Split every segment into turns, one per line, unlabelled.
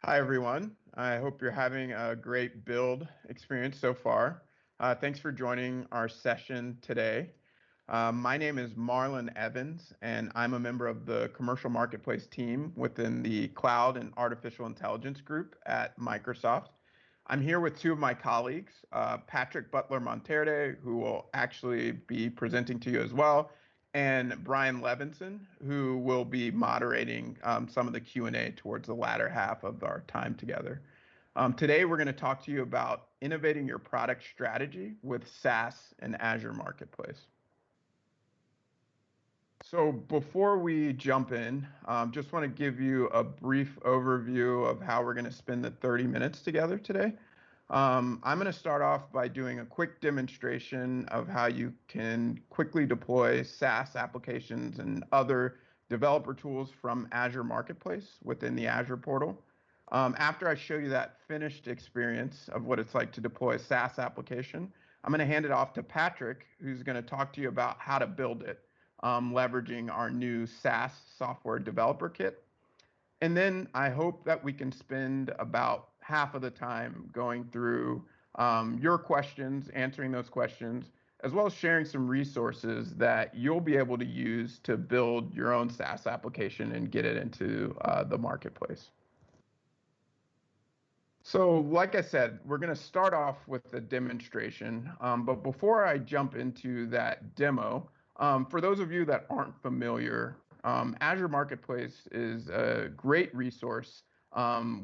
Hi, everyone. I hope you're having a great build experience so far. Thanks for joining our session today. My name is Marlon Evans, and I'm a member of the commercial marketplace team within the cloud and artificial intelligence group at Microsoft. I'm here with two of my colleagues, Patrick Butler Monterde, who will actually be presenting to you as well, and Brian Levinson, who will be moderating some of the Q&A towards the latter half of our time together. Today, we're going to talk to you about innovating your product strategy with SaaS and Azure Marketplace. So before we jump in, just want to give you a brief overview of how we're going to spend the 30 minutes together today. I'm going to start off by doing a quick demonstration of how you can quickly deploy SaaS applications and other developer tools from Azure Marketplace within the Azure portal. After I show you that finished experience of what it's like to deploy a SaaS application, I'm going to hand it off to Patrick, who's going to talk to you about how to build it, leveraging our new SaaS software developer kit. And then I hope that we can spend about half of the time going through your questions, answering those questions, as well as sharing some resources that you'll be able to use to build your own SaaS application and get it into the marketplace. So like I said, we're going to start off with a demonstration. But before I jump into that demo, for those of you that aren't familiar, Azure Marketplace is a great resource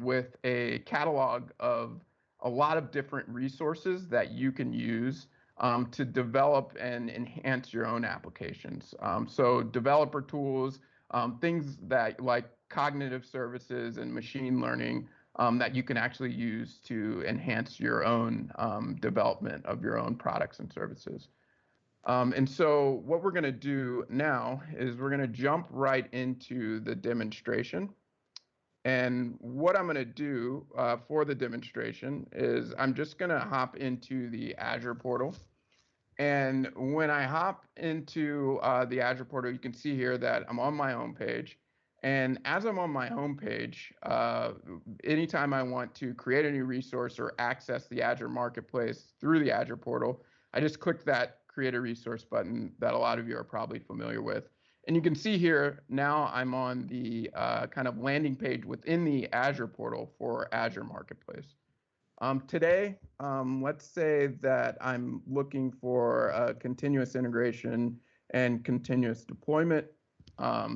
with a catalog of a lot of different resources that you can use to develop and enhance your own applications. So developer tools, things that like cognitive services and machine learning that you can actually use to enhance your own development of your own products and services. And so what we're going to do now is we're going to jump right into the demonstration. And what I'm going to do for the demonstration is I'm just going to hop into the Azure portal. And when I hop into the Azure portal, you can see here that I'm on my home page. And as I'm on my home page, anytime I want to create a new resource or access the Azure Marketplace through the Azure portal, I just click that Create a Resource button that a lot of you are probably familiar with. And you can see here, now I'm on the kind of landing page within the Azure portal for Azure Marketplace. Today, let's say that I'm looking for a continuous integration and continuous deployment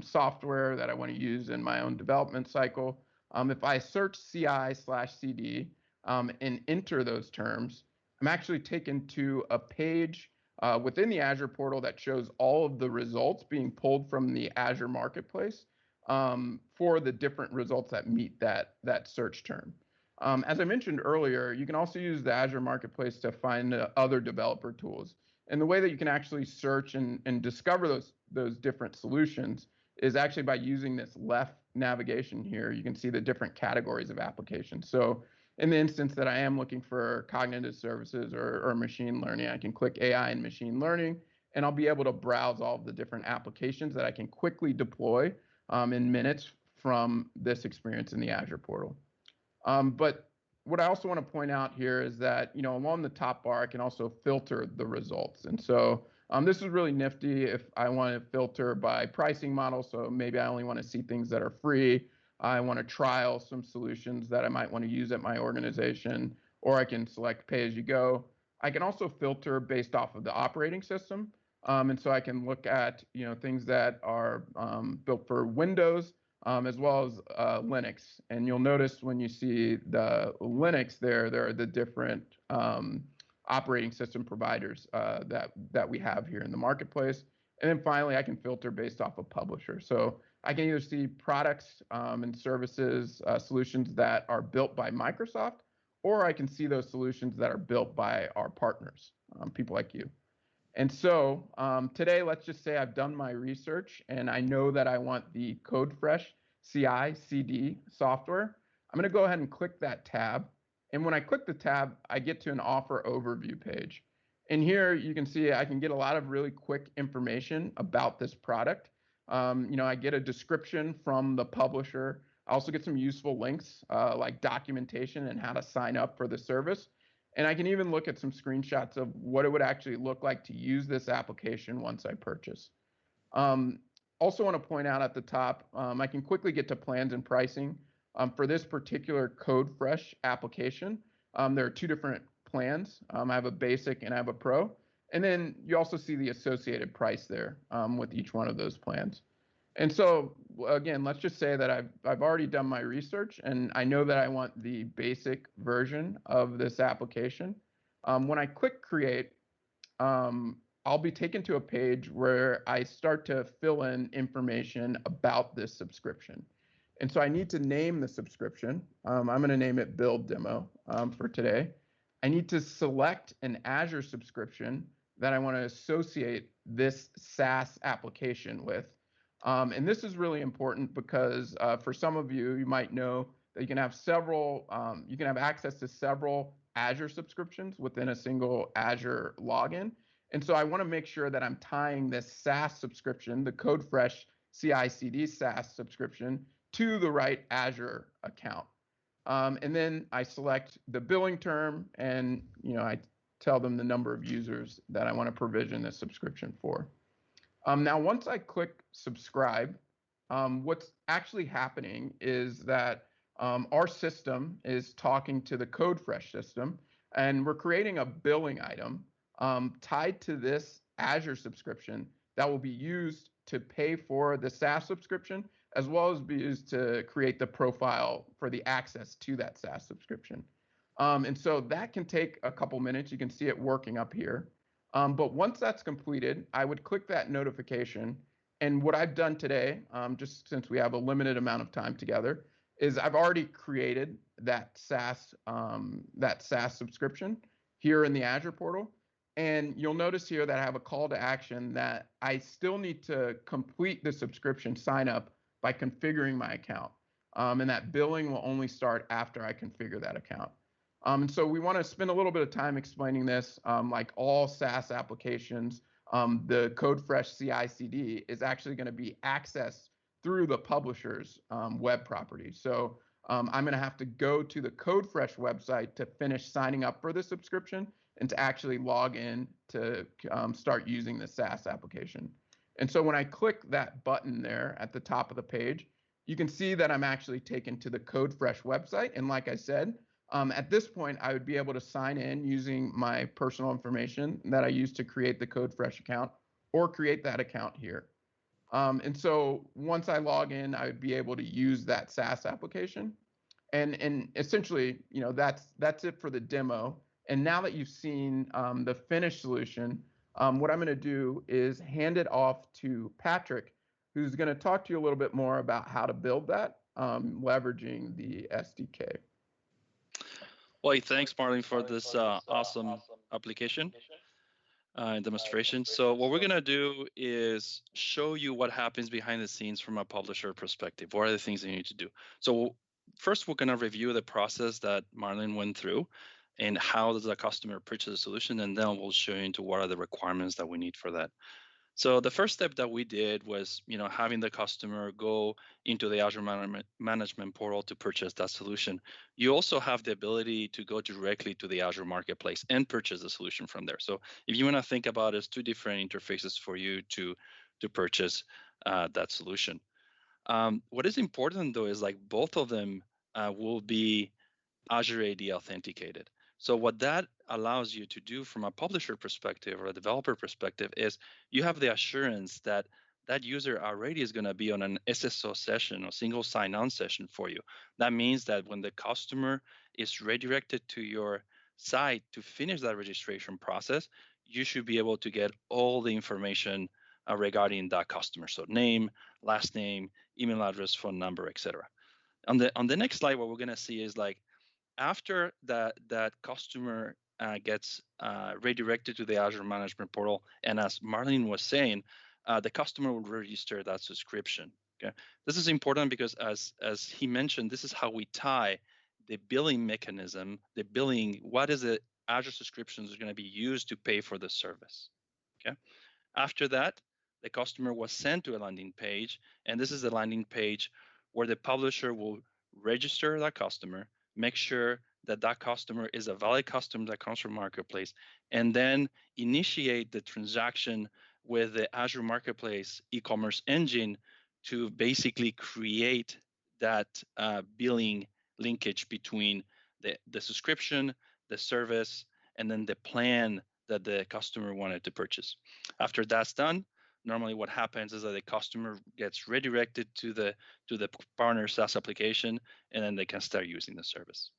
software that I want to use in my own development cycle. If I search CI/CD and enter those terms, I'm actually taken to a page within the Azure portal that shows all of the results being pulled from the Azure Marketplace for the different results that meet that search term. As I mentioned earlier, you can also use the Azure Marketplace to find other developer tools. And the way that you can actually search and discover those different solutions is actually by using this left navigation here. You can see the different categories of applications. So in the instance that I am looking for cognitive services or machine learning, I can click AI and machine learning, and I'll be able to browse all of the different applications that I can quickly deploy in minutes from this experience in the Azure portal. But what I also want to point out here is that, along the top bar, I can also filter the results. And so this is really nifty if I want to filter by pricing model. So maybe I only want to see things that are free. I want to trial some solutions that I might want to use at my organization, or I can select pay as you go. I can also filter based off of the operating system. And so I can look at, things that are built for Windows, as well as Linux. And you'll notice when you see the Linux there are the different operating system providers that we have here in the marketplace. And then finally, I can filter based off of publisher. So I can either see products and services, solutions that are built by Microsoft, or I can see those solutions that are built by our partners, people like you. And so today, let's just say I've done my research and I know that I want the CodeFresh CI/CD software. I'm going to go ahead and click that tab. And when I click the tab, I get to an offer overview page. And here you can see I can get a lot of really quick information about this product. I get a description from the publisher. I also get some useful links like documentation and how to sign up for the service. And I can even look at some screenshots of what it would actually look like to use this application once I purchase. Um, Also want to point out at the top, I can quickly get to plans and pricing. For this particular CodeFresh application, there are two different plans. I have a basic and I have a pro. And then you also see the associated price there with each one of those plans. And so again, let's just say that I've already done my research and I know that I want the basic version of this application. When I click create, I'll be taken to a page where I start to fill in information about this subscription. And so I need to name the subscription. I'm going to name it Build Demo for today. I need to select an Azure subscription that I want to associate this SaaS application with. And this is really important because for some of you, you might know that you can have you can have access to several Azure subscriptions within a single Azure login. And so I want to make sure that I'm tying this SaaS subscription, the CodeFresh CI/CD SaaS subscription, to the right Azure account. And then I select the billing term, and I tell them the number of users that I want to provision this subscription for. Now, once I click subscribe, what's actually happening is that our system is talking to the CodeFresh system, and we're creating a billing item tied to this Azure subscription that will be used to pay for the SaaS subscription, as well as be used to create the profile for the access to that SaaS subscription. And so that can take a couple minutes. You can see it working up here. But once that's completed, I would click that notification. And what I've done today, just since we have a limited amount of time together, is I've already created that SaaS subscription here in the Azure portal. And you'll notice here that I have a call to action that I still need to complete the subscription sign up by configuring my account. And that billing will only start after I configure that account. And so we want to spend a little bit of time explaining this. Like all SaaS applications, the CodeFresh CI/CD is actually going to be accessed through the publisher's web property. So I'm going to have to go to the CodeFresh website to finish signing up for the subscription and to actually log in to start using the SaaS application. And so when I click that button there at the top of the page, you can see that I'm actually taken to the CodeFresh website. And like I said, at this point, I would be able to sign in using my personal information that I used to create the CodeFresh account or create that account here. And so once I log in, I would be able to use that SaaS application. And essentially, that's it for the demo. And now that you've seen the finished solution, what I'm going to do is hand it off to Patrick, who's going to talk to you a little bit more about how to build that, leveraging the SDK.
Well, thanks, Marlene, for this awesome application and demonstration. So what we're going to do is show you what happens behind the scenes from a publisher perspective. What are the things you need to do? So first, we're going to review the process that Marlene went through and how does the customer purchase a solution, and then we'll show you into what are the requirements that we need for that. So the first step that we did was, having the customer go into the Azure management portal to purchase that solution. You also have the ability to go directly to the Azure Marketplace and purchase the solution from there. So if you want to think about it as two different interfaces for you to purchase that solution. What is important though is like both of them will be Azure AD authenticated. So what that allows you to do from a publisher perspective or a developer perspective is you have the assurance that that user already is going to be on an SSO session or single sign-on session for you. That means that when the customer is redirected to your site to finish that registration process, you should be able to get all the information regarding that customer. So name, last name, email address, phone number, etc. On the next slide, what we're going to see is like, after that customer gets redirected to the Azure Management Portal, and as Marlene was saying, the customer will register that subscription. Okay, this is important because as he mentioned, this is how we tie the billing mechanism, the billing. What is the Azure subscriptions are going to be used to pay for the service? Okay, after that, the customer was sent to a landing page, and this is the landing page where the publisher will register that customer, make sure that that customer is a valid customer that comes from Marketplace, and then initiate the transaction with the Azure Marketplace e-commerce engine to basically create that billing linkage between the subscription, the service, and then the plan that the customer wanted to purchase. After that's done, normally what happens is that the customer gets redirected to the partner SaaS application, and then they can start using the service.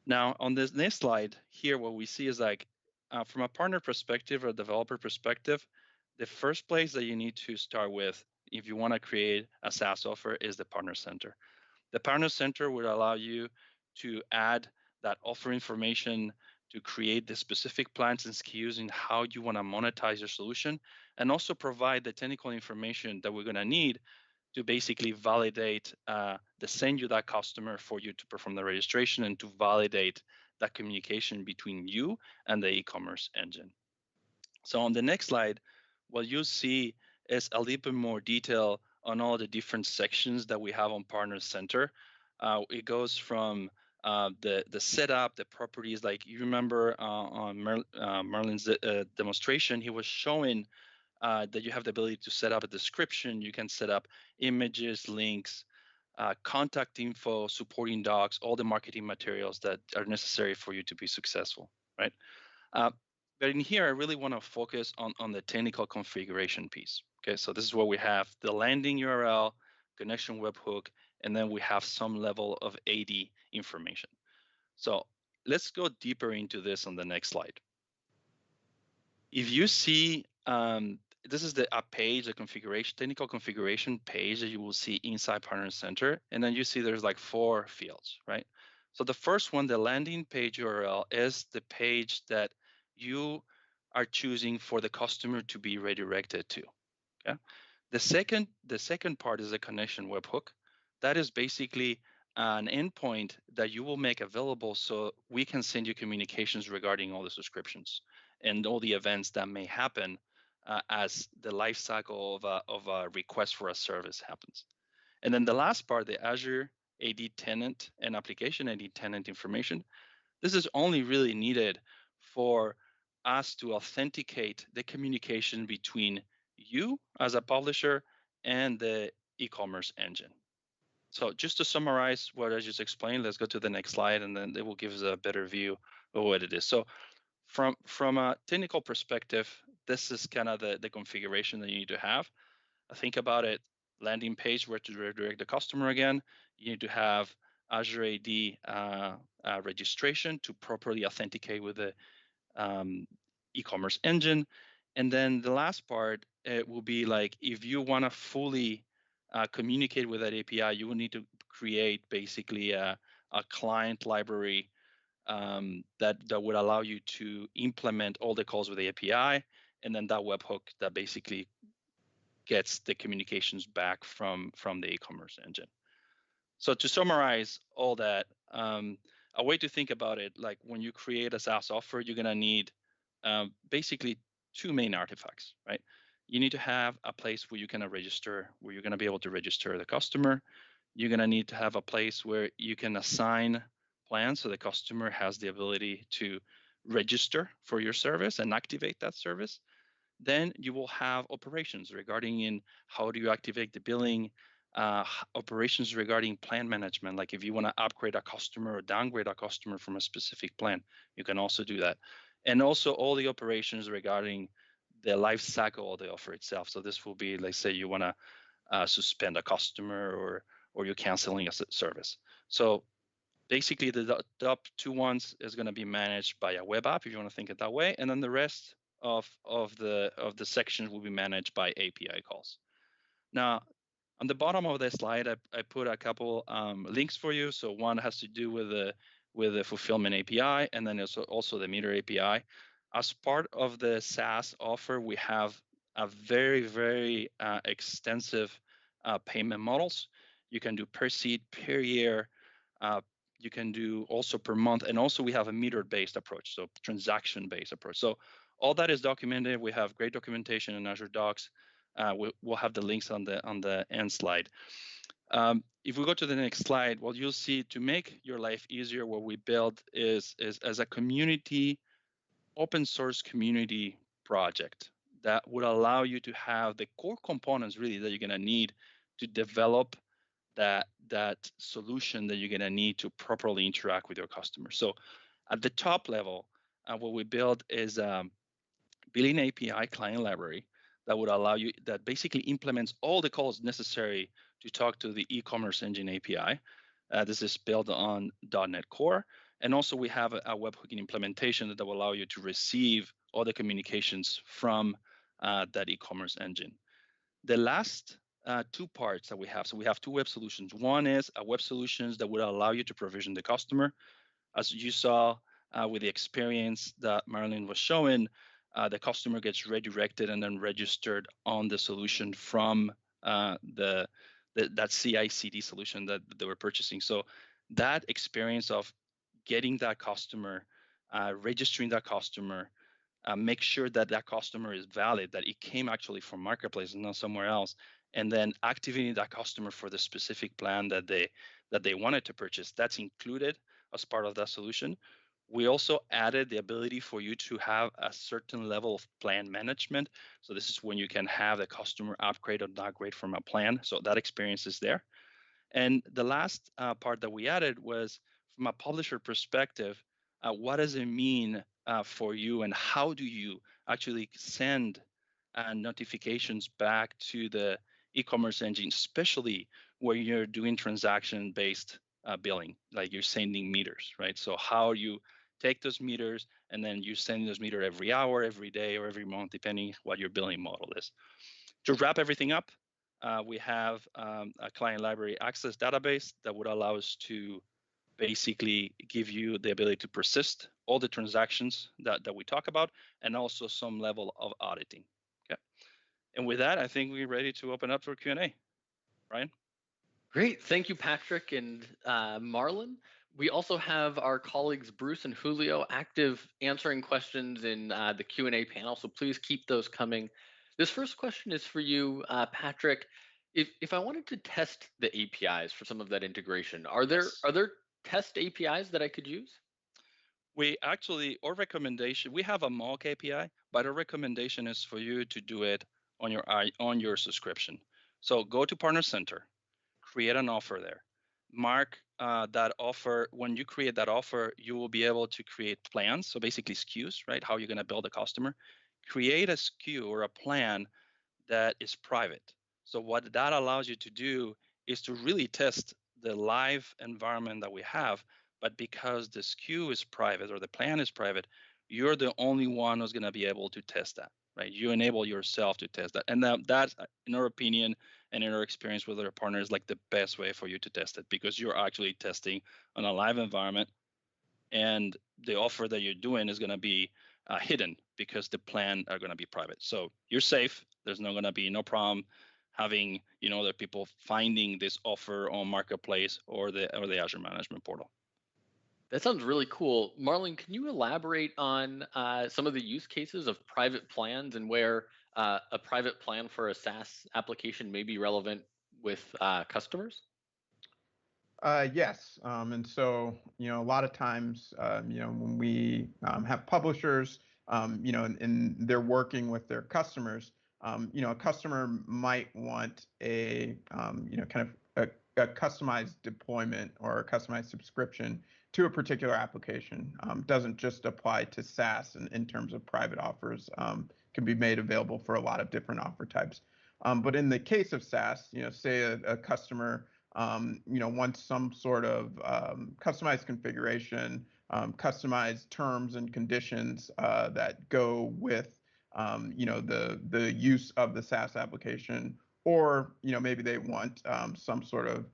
Now, on this next slide here, what we see is like from a partner perspective or developer perspective, the first place that you need to start with if you want to create a SaaS offer is the Partner Center. The Partner Center would allow you to add that offer information, to create the specific plans and SKUs and how you want to monetize your solution, and also provide the technical information that we're going to need to basically validate send you that customer for you to perform the registration and to validate that communication between you and the e-commerce engine. So on the next slide, what you'll see is a little bit more detail on all the different sections that we have on Partner Center. It goes from the setup, the properties. Like you remember on Marlon's demonstration, he was showing that you have the ability to set up a description. You can set up images, links, contact info, supporting docs, all the marketing materials that are necessary for you to be successful, right? But in here, I really want to focus on the technical configuration piece. Okay, so this is where we have the landing URL, connection webhook, and then we have some level of AD information. So let's go deeper into this on the next slide. If you see, this is a page, a configuration, technical configuration page that you will see inside Partner Center, and then you see there's like 4 fields, right? So the first one, the landing page URL, is the page that you are choosing for the customer to be redirected to. Okay. The second part is a connection webhook. That is basically an endpoint that you will make available so we can send you communications regarding all the subscriptions and all the events that may happen as the life cycle of a request for a service happens. And then the last part, the Azure AD tenant and application AD tenant information, this is only really needed for us to authenticate the communication between you as a publisher and the e-commerce engine. So just to summarize what I just explained, let's go to the next slide, and then it will give us a better view of what it is. So from a technical perspective, this is kind of the configuration that you need to have. Think about it, landing page where to redirect the customer again. You need to have Azure AD registration to properly authenticate with the e-commerce engine. And then the last part, it will be like if you want to fully communicate with that API, you will need to create basically a client library that would allow you to implement all the calls with the API, and then that webhook that basically gets the communications back from the e-commerce engine. So to summarize all that, a way to think about it, like when you create a SaaS offer, you're gonna need basically 2 main artifacts, right? You need to have a place where you can register, where you're gonna be able to register the customer. You're gonna need to have a place where you can assign plans so the customer has the ability to register for your service and activate that service. Then you will have operations regarding in how do you activate the billing, operations regarding plan management. Like if you want to upgrade a customer or downgrade a customer from a specific plan, you can also do that. And also all the operations regarding the life cycle of the offer itself. So this will be, let's say you want to suspend a customer or you're canceling a service. So basically the top 2 ones is going to be managed by a web app, if you want to think it that way, and then the rest of the sections will be managed by API calls. Now, on the bottom of the slide, I put a couple links for you. So one has to do with the fulfillment API, and then also the meter API. As part of the SaaS offer, we have a very, very extensive payment models. You can do per seat, per year. You can do also per month, and also we have a meter-based approach, so transaction-based approach. So all that is documented. We have great documentation in Azure Docs. We'll have the links on the end slide. if we go to the next slide, what you'll see to make your life easier, what we build is as a community, open source community project that would allow you to have the core components really that you're going to need to develop that solution that you're going to need to properly interact with your customers. So at the top level, what we build is billing API client library that would allow you, that basically implements all the calls necessary to talk to the e-commerce engine API. This is built on .NET Core. And also we have a webhooking implementation that will allow you to receive all the communications from that e-commerce engine. The last two parts that we have, so we have two web solutions. One is a web solutions that would allow you to provision the customer. As you saw with the experience that Marilyn was showing, the customer gets redirected and then registered on the solution from that CI/CD solution that they were purchasing. So that experience of getting that customer, registering that customer, make sure that that customer is valid, that it came actually from Marketplace and not somewhere else, and then activating that customer for the specific plan that they wanted to purchase. That's included as part of that solution. We also added the ability for you to have a certain level of plan management. So this is when you can have the customer upgrade or downgrade from a plan. So that experience is there. And the last part that we added was from a publisher perspective, what does it mean for you, and how do you actually send notifications back to the e-commerce engine, especially where you're doing transaction-based billing, like you're sending meters, right? So how you take those meters and then you send those meters every hour, every day, or every month, depending what your billing model is. To wrap everything up, we have a client library access database that would allow us to basically give you the ability to persist all the transactions that we talk about, and also some level of auditing. Okay. And with that, I think we're ready to open up for Q&A. Ryan?
Great. Thank you, Patrick and Marlon. We also have our colleagues Bruce and Julio active answering questions in the Q&A panel, so please keep those coming. This first question is for you, Patrick. If I wanted to test the APIs for some of that integration, are there test APIs that I could use?
We actually, our recommendation, we have a mock API, but our recommendation is for you to do it on your subscription. So go to Partner Center, create an offer there. Mark that offer. When you create that offer, you will be able to create plans. So basically SKUs, right? How you're going to build a customer. Create a SKU or a plan that is private. So what that allows you to do is to really test the live environment that we have. But because the SKU is private or the plan is private, you're the only one who's going to be able to test that, right? You enable yourself to test that. And that's, in our opinion and in our experience with our partners, like the best way for you to test it, because you're actually testing on a live environment, and the offer that you're doing is going to be hidden because the plan are going to be private. So you're safe. There's not going to be no problem having other people finding this offer on Marketplace or the Azure Management Portal.
That sounds really cool. Marlon, can you elaborate on some of the use cases of private plans and where a private plan for a SaaS application may be relevant with customers?
Yes, and so a lot of times, when we have publishers, and they're working with their customers, a customer might want a kind of a customized deployment or a customized subscription to a particular application. Doesn't just apply to SaaS, and in terms of private offers, can be made available for a lot of different offer types. But in the case of SaaS, say a customer wants some sort of customized configuration, customized terms and conditions that go with the use of the SaaS application, or maybe they want some sort of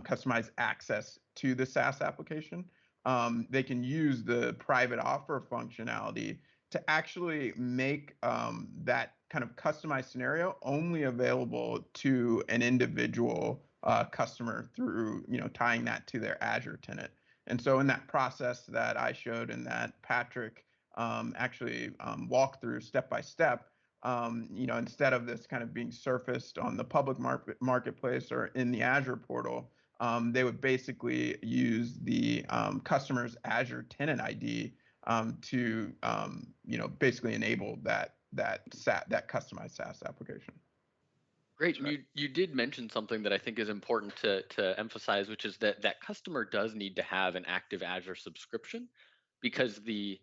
customized access to the SaaS application. They can use the private offer functionality to actually make that kind of customized scenario only available to an individual customer through tying that to their Azure tenant. And so in that process that I showed and that Patrick actually walked through step by step, instead of this kind of being surfaced on the public marketplace or in the Azure portal, they would basically use the customer's Azure tenant ID to basically enable that customized SaaS application.
Great. You did mention something that I think is important to emphasize, which is that customer does need to have an active Azure subscription, because the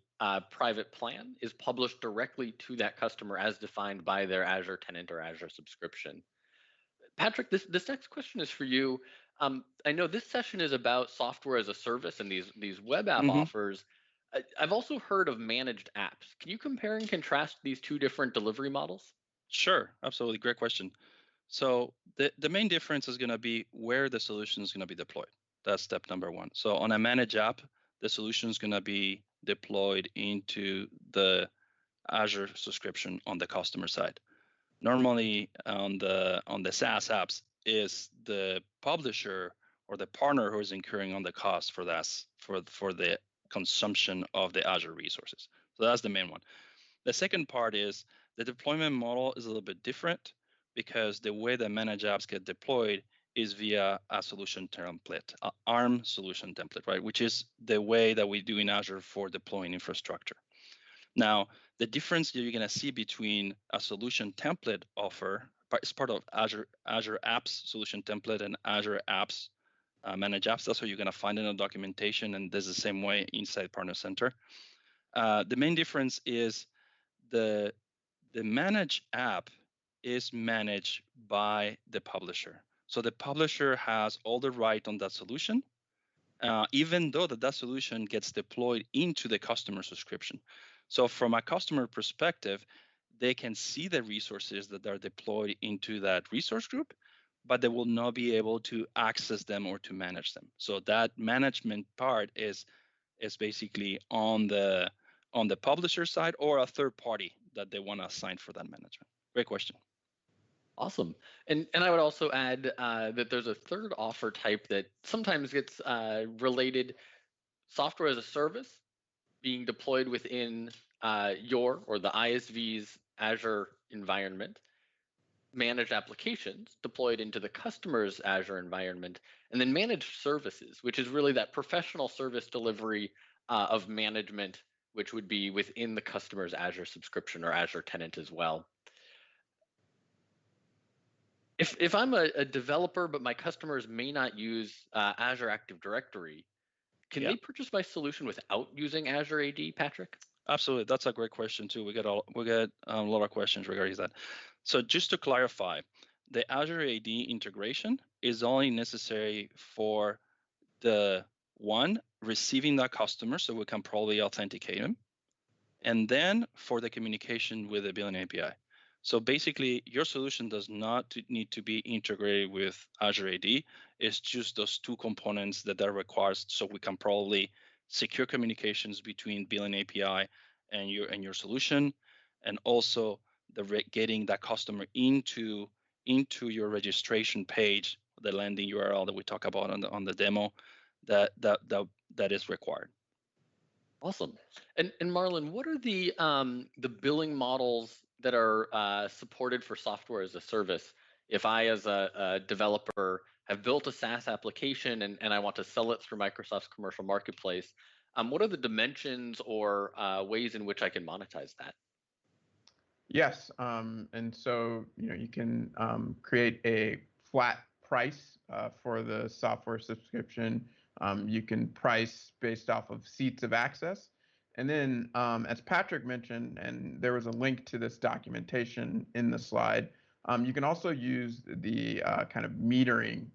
private plan is published directly to that customer as defined by their Azure tenant or Azure subscription. Patrick, this next question is for you. I know this session is about software as a service and these web app offers. I've also heard of managed apps. Can you compare and contrast these two different delivery models?
Sure, absolutely. Great question. So the main difference is going to be where the solution is going to be deployed. That's step number one. So on a managed app, the solution is going to be deployed into the Azure subscription on the customer side. Normally on the SaaS apps is the publisher or the partner who is incurring on the cost for that for the consumption of the Azure resources. So that's the main one. The second part is the deployment model is a little bit different, because the way that managed apps get deployed is via a solution template, an ARM solution template, right? Which is the way that we do in Azure for deploying infrastructure. Now, the difference that you're going to see between a solution template offer, as part of Azure Apps solution template and Azure Apps managed apps, that's what you're going to find in the documentation, and there's the same way inside Partner Center. The main difference is the managed app is managed by the publisher. So the publisher has all the right on that solution, even though that solution gets deployed into the customer subscription. So from a customer perspective, they can see the resources that are deployed into that resource group, but they will not be able to access them or to manage them. So that management part is basically on the publisher side, or a third party that they want to assign for that management. Great question.
Awesome. And I would also add that there's a third offer type that sometimes gets related: software as a service being deployed within your or the ISV's Azure environment, managed applications deployed into the customer's Azure environment, and then managed services, which is really that professional service delivery of management, which would be within the customer's Azure subscription or Azure tenant as well. If I'm a developer, but my customers may not use Azure Active Directory, can they purchase my solution without using Azure AD, Patrick?
Absolutely, that's a great question too. We get a lot of questions regarding that. So just to clarify, the Azure AD integration is only necessary for the one receiving that customer, so we can probably authenticate them, and then for the communication with the billing API. So basically, your solution does not need to be integrated with Azure AD. It's just those two components that are required, so we can probably secure communications between billing API and your solution, and also getting that customer into your registration page, the landing URL that we talk about on the demo, that is required.
Awesome. And Marlon, what are the billing models that are supported for software as a service? If I, as a developer, have built a SaaS application and I want to sell it through Microsoft's commercial marketplace, what are the dimensions or ways in which I can monetize that?
Yes, and so you can create a flat price for the software subscription. You can price based off of seats of access. And then, as Patrick mentioned, and there was a link to this documentation in the slide, you can also use the kind of metering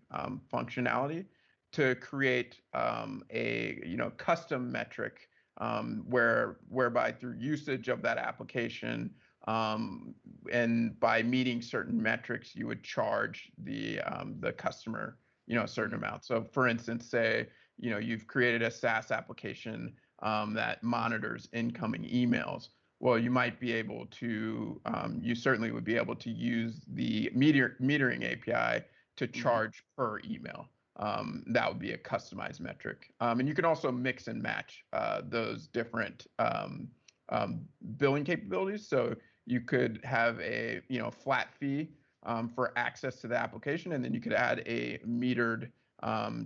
functionality to create a custom metric whereby through usage of that application and by meeting certain metrics, you would charge the customer a certain amount. So for instance, say you've created a SaaS application that monitors incoming emails. Well, you might be able to, you certainly would be able to use the metering API to charge per email. That would be a customized metric. And you can also mix and match those different billing capabilities. So you could have a flat fee for access to the application, and then you could add a metered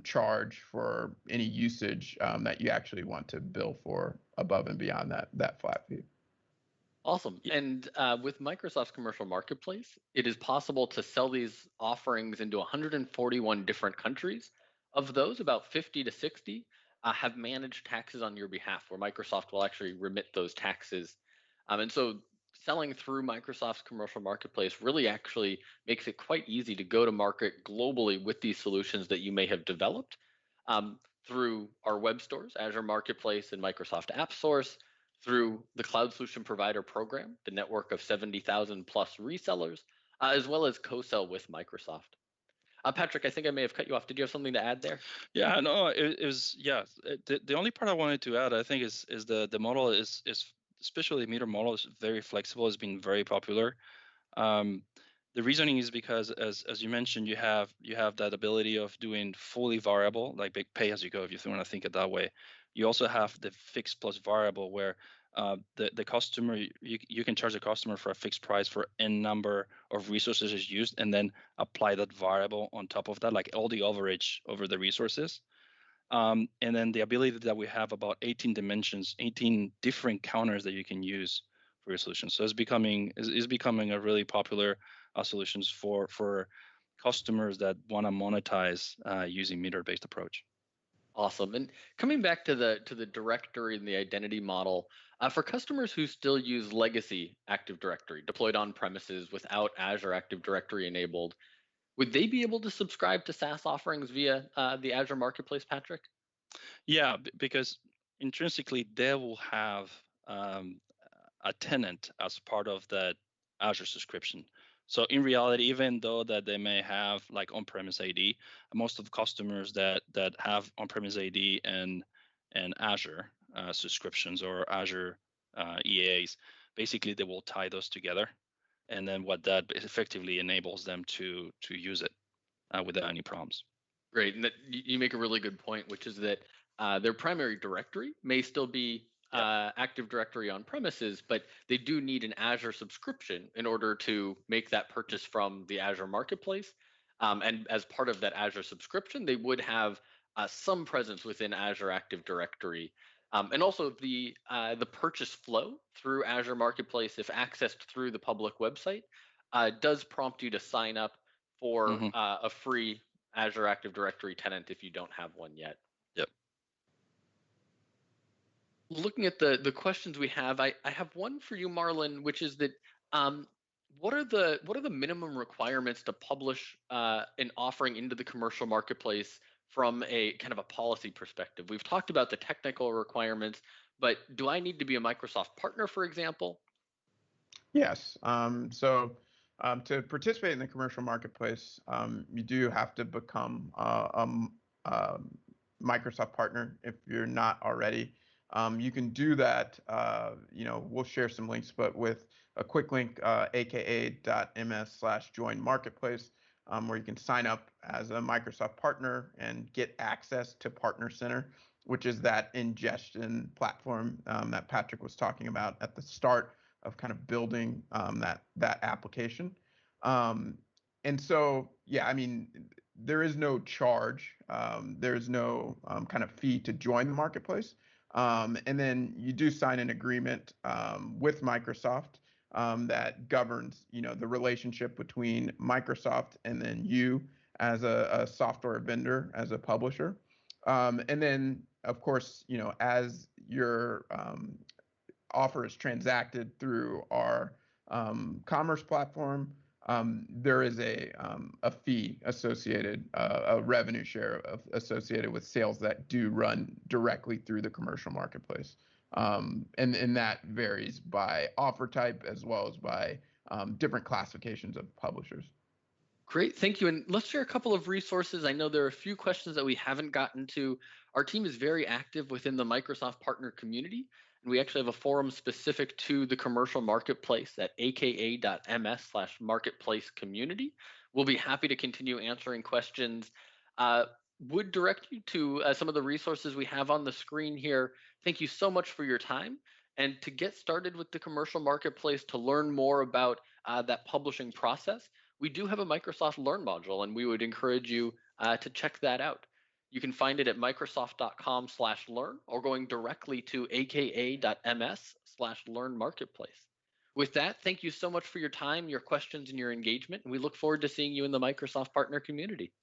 charge for any usage that you actually want to bill for above and beyond that flat fee.
Awesome. And with Microsoft's commercial marketplace, it is possible to sell these offerings into 141 different countries. Of those, about 50 to 60 have managed taxes on your behalf, where Microsoft will actually remit those taxes. And so selling through Microsoft's commercial marketplace really actually makes it quite easy to go to market globally with these solutions that you may have developed through our web stores, Azure Marketplace and Microsoft App Source, through the Cloud Solution Provider Program, the network of 70,000 plus resellers, as well as co-sell with Microsoft. Patrick, I think I may have cut you off. Did you have something to add there?
Yeah, no, it was, yeah. The only part I wanted to add, I think, is the model is especially the meter model is very flexible. It's been very popular. The reasoning is because, as you mentioned, you have that ability of doing fully variable, like big pay as you go, if you want to think it that way. You also have the fixed plus variable, where the customer, you can charge the customer for a fixed price for n number of resources is used, and then apply that variable on top of that, like all the overage over the resources. And then the ability that we have about 18 dimensions, 18 different counters that you can use for your solution. So it's becoming a really popular solutions for customers that want to monetize using meter-based approach.
Awesome. And coming back to the directory and the identity model, for customers who still use legacy Active Directory deployed on premises without Azure Active Directory enabled, would they be able to subscribe to SaaS offerings via the Azure Marketplace, Patrick?
Yeah, because intrinsically they will have a tenant as part of that Azure subscription. So in reality, even though that they may have like on-premise AD, most of the customers that have on-premise AD and Azure subscriptions or Azure EAs, basically they will tie those together, and then what that effectively enables them to use it without any problems.
Great, and that, you make a really good point, which is that their primary directory may still be Active Directory on premises, but they do need an Azure subscription in order to make that purchase from the Azure Marketplace. And as part of that Azure subscription, they would have some presence within Azure Active Directory. And also the purchase flow through Azure Marketplace, if accessed through the public website, does prompt you to sign up for a free Azure Active Directory tenant if you don't have one yet.
Yep.
Looking at the questions we have, I have one for you, Marlon, which is that what are the minimum requirements to publish an offering into the commercial marketplace from a kind of a policy perspective? We've talked about the technical requirements, but do I need to be a Microsoft partner, for example?
Yes. To participate in the commercial marketplace, you do have to become a Microsoft partner if you're not already. You can do that. We'll share some links, but with a quick link, aka.ms/join marketplace, where you can sign up as a Microsoft partner and get access to Partner Center, which is that ingestion platform that Patrick was talking about at the start of kind of building that application. And so, yeah, I mean, there is no charge. There's no kind of fee to join the marketplace. And then you do sign an agreement with Microsoft that governs, the relationship between Microsoft and then you as a software vendor, as a publisher. And then, of course, as your offer is transacted through our commerce platform, there is a fee associated, a revenue share associated with sales that do run directly through the commercial marketplace. And that varies by offer type as well as by different classifications of publishers.
Great, thank you. And let's share a couple of resources. I know there are a few questions that we haven't gotten to. Our team is very active within the Microsoft partner community, and we actually have a forum specific to the commercial marketplace at aka.ms/marketplace community. We'll be happy to continue answering questions. Would direct you to some of the resources we have on the screen here. Thank you so much for your time. And to get started with the commercial marketplace, to learn more about that publishing process, we do have a Microsoft Learn module, and we would encourage you to check that out. You can find it at microsoft.com/learn or going directly to aka.ms/learn-marketplace. With that, thank you so much for your time, your questions, and your engagement. And we look forward to seeing you in the Microsoft partner community.